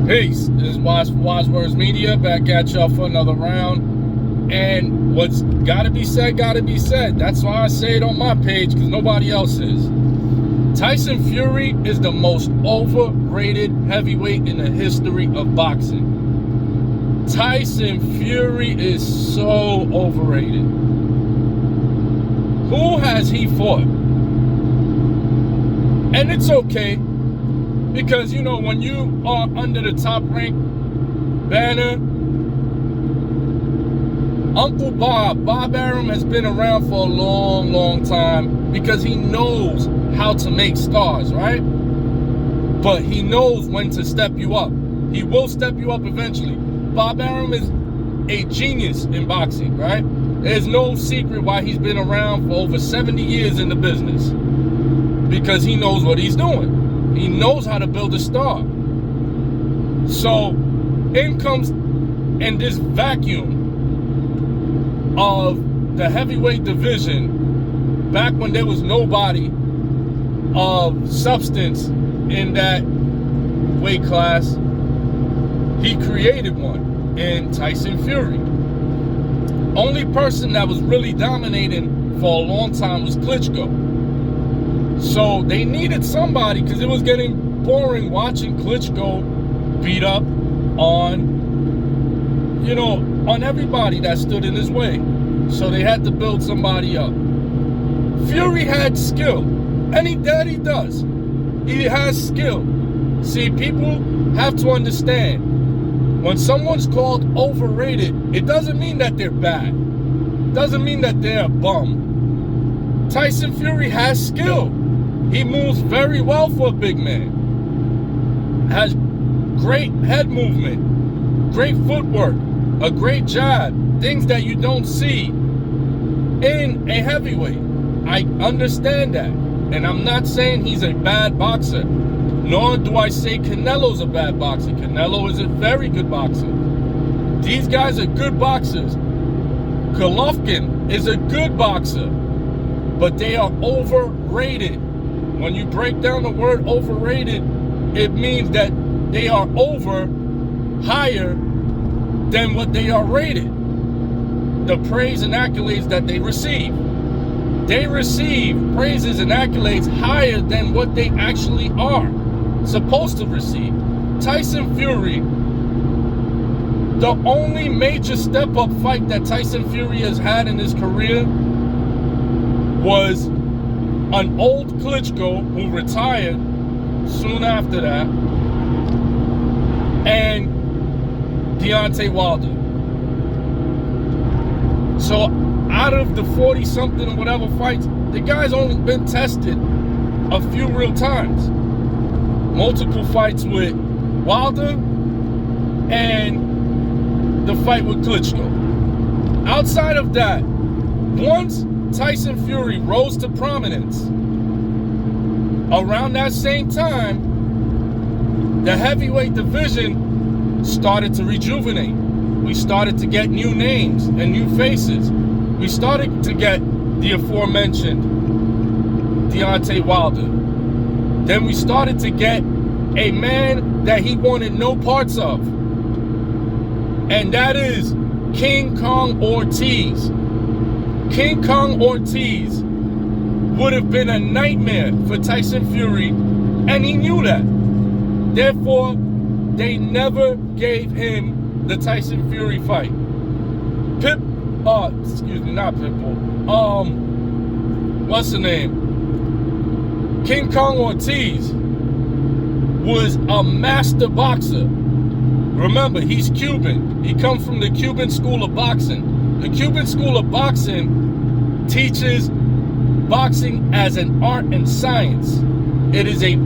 Peace. This is Wise for Wise Words Media, back at y'all for another round. And what's gotta be said, gotta be said. That's why I say it on my page, because nobody else is. Tyson Fury is the most overrated heavyweight in the history of boxing. Tyson Fury is so overrated. Who has he fought? And it's okay. Because, you know, when you are under the top rank banner, Uncle Bob Arum has been around for a long, long time because he knows how to make stars, right? But he knows when to step you up. He will step you up eventually. Bob Arum is a genius in boxing, right? There's no secret why he's been around for over 70 years in the business. Because he knows what he's doing. He knows how to build a star. So, in comes in this vacuum of the heavyweight division, back when there was nobody of substance in that weight class, he created one in Tyson Fury. Only person that was really dominating for a long time was Klitschko. So they needed somebody because it was getting boring watching Klitschko beat up on, you know, on everybody that stood in his way. So they had to build somebody up. Fury had skill, and he does. He has skill. See, people have to understand, when someone's called overrated, it doesn't mean that they're bad. It doesn't mean that they're a bum. Tyson Fury has skill. He moves very well for a big man. Has great head movement, great footwork, a great jab, things that you don't see in a heavyweight. I understand that. And I'm not saying he's a bad boxer, nor do I say Canelo's a bad boxer. Canelo is a very good boxer. These guys are good boxers. Golovkin is a good boxer, but they are overrated. When you break down the word overrated, it means that they are over higher than what they are rated. The praise and accolades that they receive. They receive praises and accolades higher than what they actually are supposed to receive. Tyson Fury, the only major step-up fight that Tyson Fury has had in his career was an old Klitschko who retired soon after that, and Deontay Wilder. So out of the 40-something or whatever fights, the guy's only been tested a few real times. Multiple fights with Wilder and the fight with Klitschko. Outside of that, once Tyson Fury rose to prominence, around that same time, the heavyweight division started to rejuvenate. We started to get new names and new faces. We started to get the aforementioned Deontay Wilder. Then we started to get a man that he wanted no parts of, and that is King Kong Ortiz. King Kong Ortiz would have been a nightmare for Tyson Fury, and he knew that. Therefore, they never gave him the Tyson Fury fight. What's the name? King Kong Ortiz was a master boxer. Remember, he's Cuban. He comes from the Cuban school of boxing. The Cuban school of boxing teaches boxing as an art and science. It is a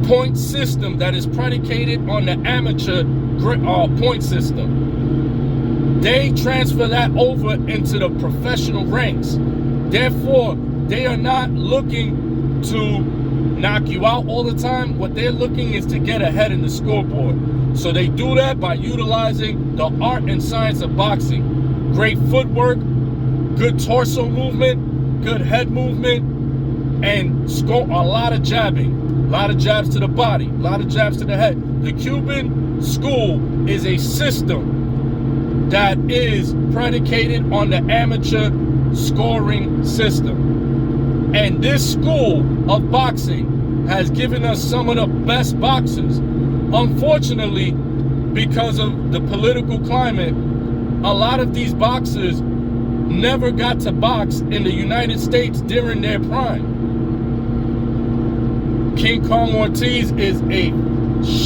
point system that is predicated on the amateur point system. They transfer that over into the professional ranks. Therefore, they are not looking to knock you out all the time. What they're looking is to get ahead in the scoreboard. So they do that by utilizing the art and science of boxing. Great footwork, good torso movement, good head movement, and a lot of jabbing. A lot of jabs to the body, a lot of jabs to the head. The Cuban school is a system that is predicated on the amateur scoring system. And this school of boxing has given us some of the best boxers. Unfortunately, because of the political climate, a lot of these boxers never got to box in the United States during their prime. King Kong Ortiz is a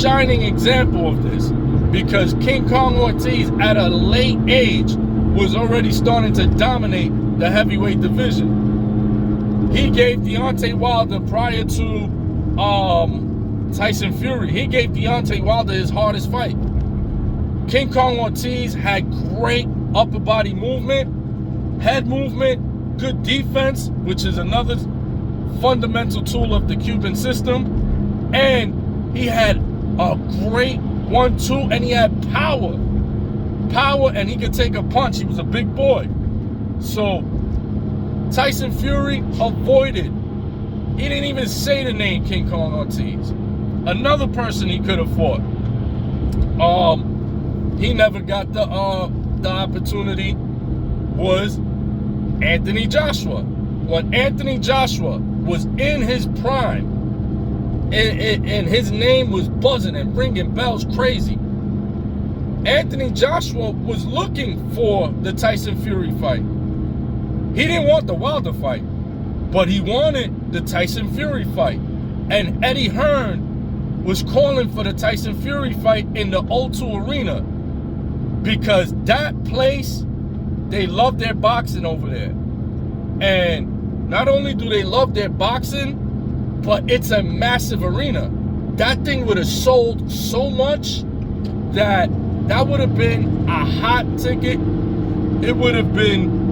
shining example of this, because King Kong Ortiz at a late age was already starting to dominate the heavyweight division. He gave Deontay Wilder, prior to Tyson Fury, he gave Deontay Wilder his hardest fight. King Kong Ortiz had great upper body movement, head movement, good defense, which is another fundamental tool of the Cuban system, and he had a great 1-2, and he had power, and he could take a punch. He was a big boy. So Tyson Fury avoided. He didn't even say the name King Kong Ortiz. Another person he could have fought. He never got the opportunity was Anthony Joshua. When Anthony Joshua was in his prime, and his name was buzzing and ringing bells crazy, Anthony Joshua was looking for the Tyson Fury fight. He didn't want the Wilder fight, but he wanted the Tyson Fury fight. And Eddie Hearn was calling for the Tyson Fury fight in the O2 Arena, because that place, they love their boxing over there. And not only do they love their boxing, but it's a massive arena. That thing would have sold so much that would have been a hot ticket. It would have been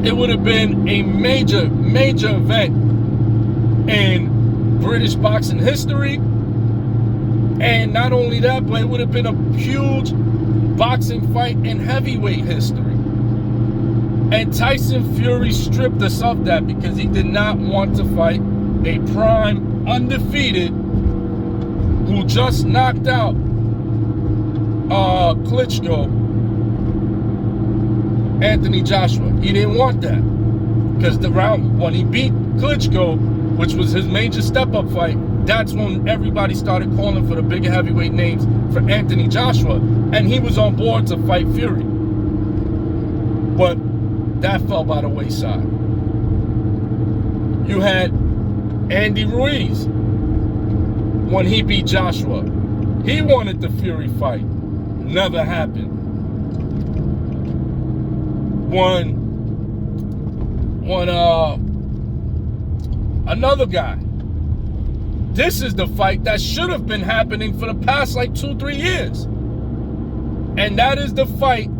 a major event in British boxing history. And not only that, but it would have been a huge boxing fight in heavyweight history. And Tyson Fury stripped us of that because he did not want to fight a prime undefeated who just knocked out Klitschko, Anthony Joshua. He didn't want that, because the round when he beat Klitschko, which was his major step-up fight, that's when everybody started calling for the bigger heavyweight names for Anthony Joshua, and he was on board to fight Fury. But that fell by the wayside. You had Andy Ruiz. When he beat Joshua, he wanted the Fury fight. Never happened. Another guy. This is the fight that should have been happening for the past like 2-3 years. And that is the fight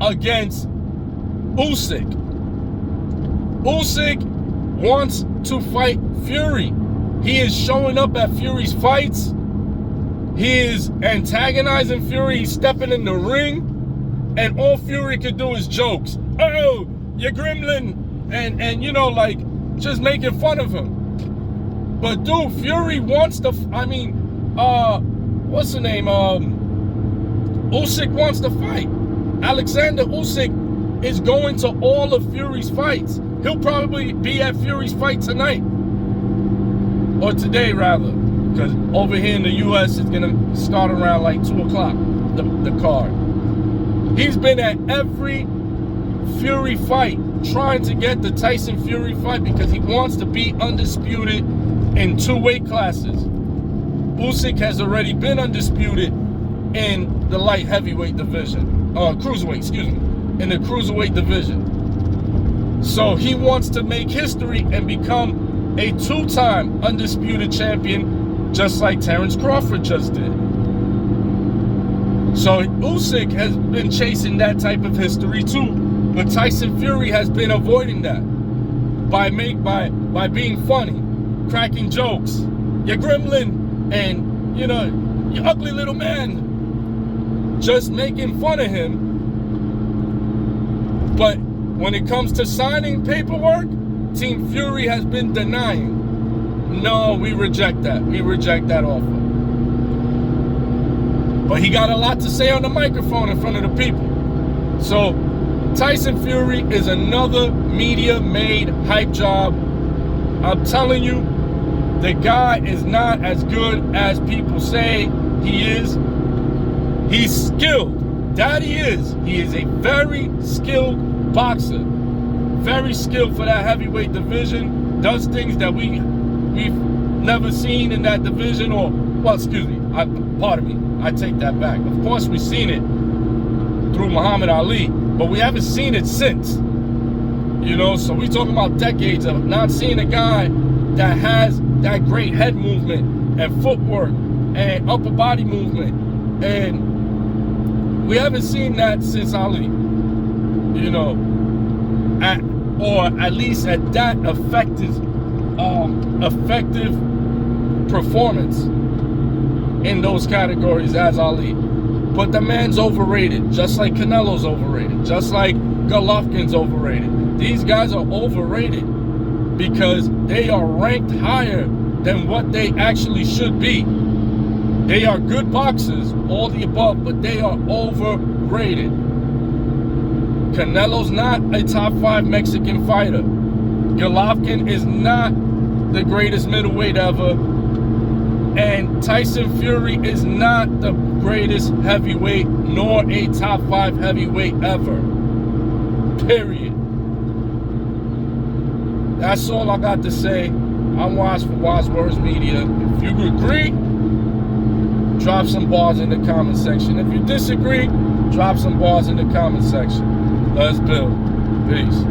against Usyk. Usyk wants to fight Fury. He is showing up at Fury's fights. He is antagonizing Fury. He's stepping in the ring. And all Fury could do is jokes. Oh, you gremlin. And you know, like, just making fun of him. But dude, Fury wants to, what's the name? Usyk wants to fight. Alexander Usyk is going to all of Fury's fights. He'll probably be at Fury's fight tonight. Or today, rather. Because over here in the U.S., it's going to start around like 2 o'clock, the card. He's been at every Fury fight trying to get the Tyson Fury fight because he wants to be undisputed in 2 weight classes. Usyk has already been undisputed in the light heavyweight division. Cruiserweight, excuse me. In the cruiserweight division. So he wants to make history and become a 2-time undisputed champion, just like Terrence Crawford just did. So Usyk has been chasing that type of history too, but Tyson Fury has been avoiding that by being funny, cracking jokes. You gremlin, and you know, you ugly little man, just making fun of him. But when it comes to signing paperwork, Team Fury has been denying. No, we reject that. We reject that offer. But he got a lot to say on the microphone in front of the people. So Tyson Fury is another media-made hype job. I'm telling you, the guy is not as good as people say he is. He's skilled. That he is. He is a very skilled boxer. Very skilled for that heavyweight division. Does things that we've never seen in that division. Or, well, excuse me. Pardon me. I take that back. Of course, we've seen it through Muhammad Ali, but we haven't seen it since. You know, so we talking about decades of not seeing a guy that has that great head movement and footwork and upper body movement, and we haven't seen that since Ali. You know, or at least at that effective performance in those categories as Ali. But the man's overrated, just like Canelo's overrated, just like Golovkin's overrated. These guys are overrated because they are ranked higher than what they actually should be. They are good boxers, all the above, but they are overrated. Canelo's not a top 5 Mexican fighter. Golovkin is not the greatest middleweight ever. And Tyson Fury is not the greatest heavyweight, nor a top 5 heavyweight ever. Period. That's all I got to say. I'm Wise for Wise Words Media. If you agree, drop some bars in the comment section. If you disagree, drop some bars in the comment section. Let's build. Peace.